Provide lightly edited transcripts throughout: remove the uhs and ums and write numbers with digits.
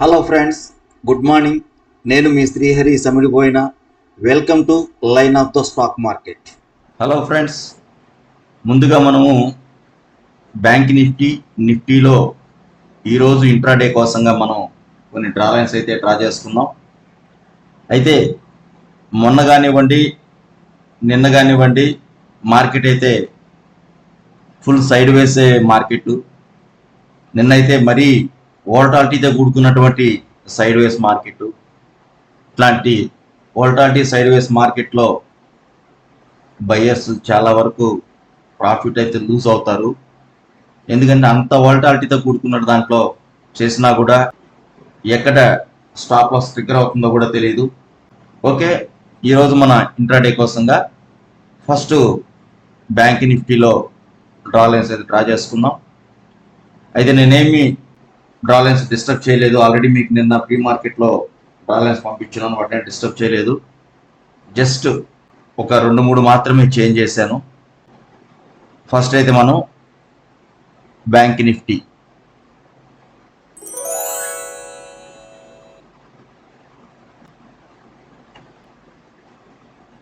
Hello friends, good morning. నేను మీ శ్రీహరి సమిడిపోయిన. Welcome to line of the stock market. Hello friends, ముందుగా మనము బ్యాంక్ నిఫ్టీలో ఈరోజు ఇంట్రాడే కోసంగా మనం కొన్ని డ్రా లైన్స్ అయితే డ్రా చేసుకున్నాం. అయితే మొన్న కానివ్వండి, నిన్న కానివ్వండి, మార్కెట్ అయితే ఫుల్ సైడ్ వేసే మార్కెట్. నిన్నైతే మరీ వోల్టాలిటీతో కూడుకున్నటువంటి సైడ్ వేస్ మార్కెట్. ఇట్లాంటి వోల్టాలిటీ సైడ్ వేస్ మార్కెట్లో బయ్యర్స్ చాలా వరకు ప్రాఫిట్ అయితే లూజ్ అవుతారు. ఎందుకంటే అంత వోల్టాలిటీతో కూడుకున్న దాంట్లో చేసినా కూడా ఎక్కడ స్టాప్ లాస్ ట్రిగ్గర్ అవుతుందో కూడా తెలియదు. ఓకే, ఈరోజు మన ఇంట్రాడే కోసంగా ఫస్ట్ బ్యాంక్ నిఫ్టీలో డ్రా లైన్స్ అయితే డ్రా చేసుకున్నాం. అయితే నేనేమి డ్రా లైన్స్ డిస్టర్బ్ చేయలేదు. ఆల్రెడీ మీకు నిన్న ప్రీ మార్కెట్లో డ్రా లైన్స్ పంపించినాను, వాటిని డిస్టర్బ్ చేయలేదు. జస్ట్ ఒక 2-3 మాత్రమే చేంజ్ చేశాను. ఫస్ట్ అయితే మనం బ్యాంక్ నిఫ్టీ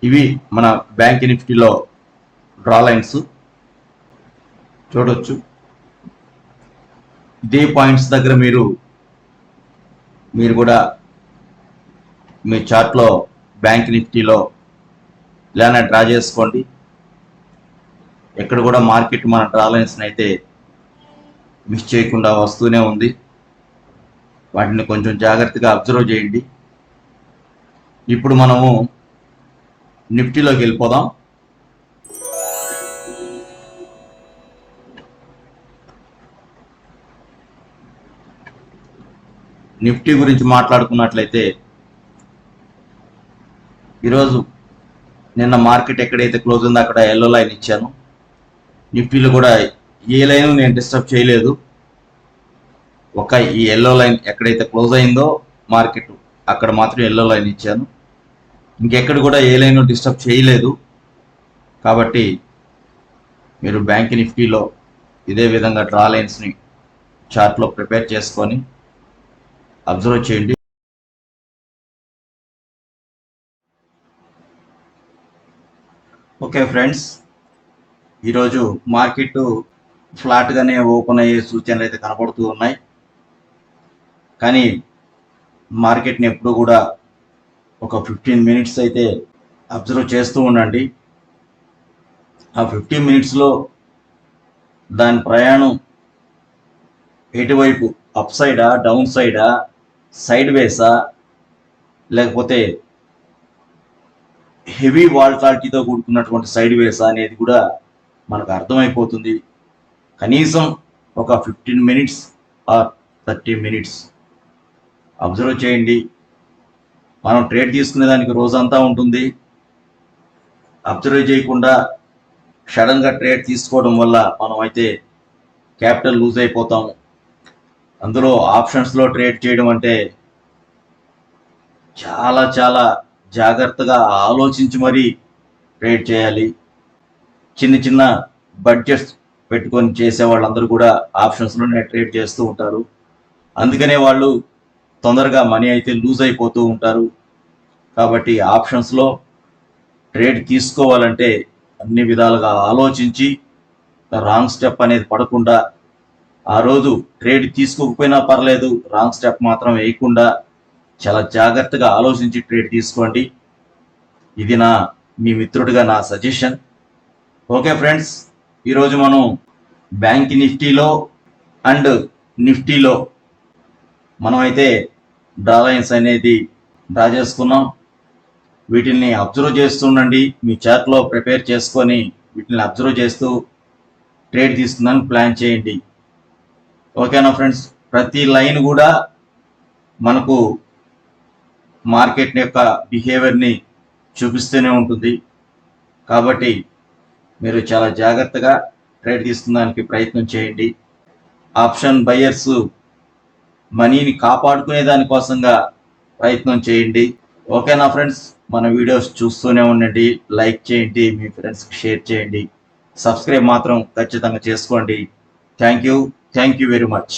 ఇవి మన బ్యాంక్ నిఫ్టీలో డ్రా లైన్స్ చూడొచ్చు. ఇదే పాయింట్స్ దగ్గర మీరు కూడా మీ చార్ట్లో బ్యాంక్ నిఫ్టీలో ఇలానే డ్రా చేసుకోండి. ఎక్కడ కూడా మార్కెట్ మన డ్రా లైన్స్ని అయితే మిస్ చేయకుండా వస్తూనే ఉంది. వాటిని కొంచెం జాగ్రత్తగా అబ్జర్వ్ చేయండి. ఇప్పుడు మనము నిఫ్టీలోకి వెళ్ళిపోదాం. నిఫ్టీ గురించి మాట్లాడుకున్నట్లయితే ఈరోజు నిన్న మార్కెట్ ఎక్కడైతే క్లోజ్ ఉందో అక్కడ ఎల్లో లైన్ ఇచ్చాను. నిఫ్టీలో కూడా ఏ లైన్ నేను డిస్టర్బ్ చేయలేదు. ఒక ఈ ఎల్లో లైన్ ఎక్కడైతే క్లోజ్ అయిందో మార్కెట్ అక్కడ మాత్రం ఎల్లో లైన్ ఇచ్చాను. ఇంకెక్కడ కూడా ఏ లైన్ డిస్టర్బ్ చేయలేదు. కాబట్టి మీరు బ్యాంక్ నిఫ్టీలో ఇదే విధంగా డ్రా లైన్స్ని చార్ట్లో ప్రిపేర్ చేసుకొని అబ్జర్వ్ చేయండి. ఓకే ఫ్రెండ్స్, ఈరోజు మార్కెట్ ఫ్లాట్గానే ఓపెన్ అయ్యే సూచనలు అయితే కనపడుతూ ఉన్నాయి. కానీ మార్కెట్ని ఎప్పుడు కూడా ఒక 15 మినిట్స్ అయితే అబ్జర్వ్ చేస్తూ ఉండండి. ఆ 15 మినిట్స్లో దాని ప్రయాణం ఎటువైపు, అప్ సైడా, డౌన్ సైడా, సైడ్ వేసా, లేకపోతే హెవీ వాల్టాలిటీతో కూడుకున్నటువంటి సైడ్ వేసా అనేది కూడా మనకు అర్థమైపోతుంది. కనీసం ఒక 15 మినిట్స్ ఆర్ 30 మినిట్స్ అబ్జర్వ్ చేయండి. మనం ట్రేడ్ తీసుకునే దానికి రోజంతా ఉంటుంది. అబ్జర్వ్ చేయకుండా సడన్గా ట్రేడ్ తీసుకోవడం వల్ల మనం అయితే క్యాపిటల్ లూజ్ అయిపోతాము. అందులో ఆప్షన్స్లో ట్రేడ్ చేయడం అంటే చాలా చాలా జాగ్రత్తగా ఆలోచించి మరీ ట్రేడ్ చేయాలి. చిన్న చిన్న బడ్జెట్స్ పెట్టుకొని చేసే వాళ్ళందరూ కూడా ఆప్షన్స్లోనే ట్రేడ్ చేస్తూ ఉంటారు. అందుకనే వాళ్ళు తొందరగా మనీ అయితే లూజ్ అయిపోతూ ఉంటారు. కాబట్టి ఆప్షన్స్లో ట్రేడ్ తీసుకోవాలంటే అన్ని విధాలుగా ఆలోచించి రాంగ్ స్టెప్ అనేది పడకుండా, ఆ రోజు ట్రేడ్ తీసుకోకపోయినా పర్లేదు, రాంగ్ స్టెప్ మాత్రం వేయకుండా చాలా జాగ్రత్తగా ఆలోచించి ట్రేడ్ తీసుకోండి. ఇది మీ మిత్రుడిగా నా సజెషన్. ఓకే ఫ్రెండ్స్, ఈరోజు మనం బ్యాంక్ నిఫ్టీలో అండ్ నిఫ్టీలో మనమైతే డ్రా లైన్స్ అనేది డ్రా చేసుకున్నాం. వీటిని అబ్జర్వ్ చేస్తుండండి. మీ చార్ట్లో ప్రిపేర్ చేసుకొని వీటిని అబ్జర్వ్ చేస్తూ ట్రేడ్ తీసుకుందానికి ప్లాన్ చేయండి. ఓకేనా ఫ్రెండ్స్, ప్రతి లైన్ కూడా మనకు మార్కెట్ యొక్క బిహేవియర్ని చూపిస్తూనే ఉంటుంది. కాబట్టి మీరు చాలా జాగ్రత్తగా ట్రేడ్ తీసుకునేదానికి ప్రయత్నం చేయండి. ఆప్షన్ బయ్యర్స్ మనీని కాపాడుకునే దానికోసంగా ప్రయత్నం చేయండి. ఓకేనా ఫ్రెండ్స్, మన వీడియోస్ చూస్తూనే ఉండండి. లైక్ చేయండి, మీ ఫ్రెండ్స్కి షేర్ చేయండి, సబ్స్క్రైబ్ మాత్రం ఖచ్చితంగా చేసుకోండి. Thank you very much.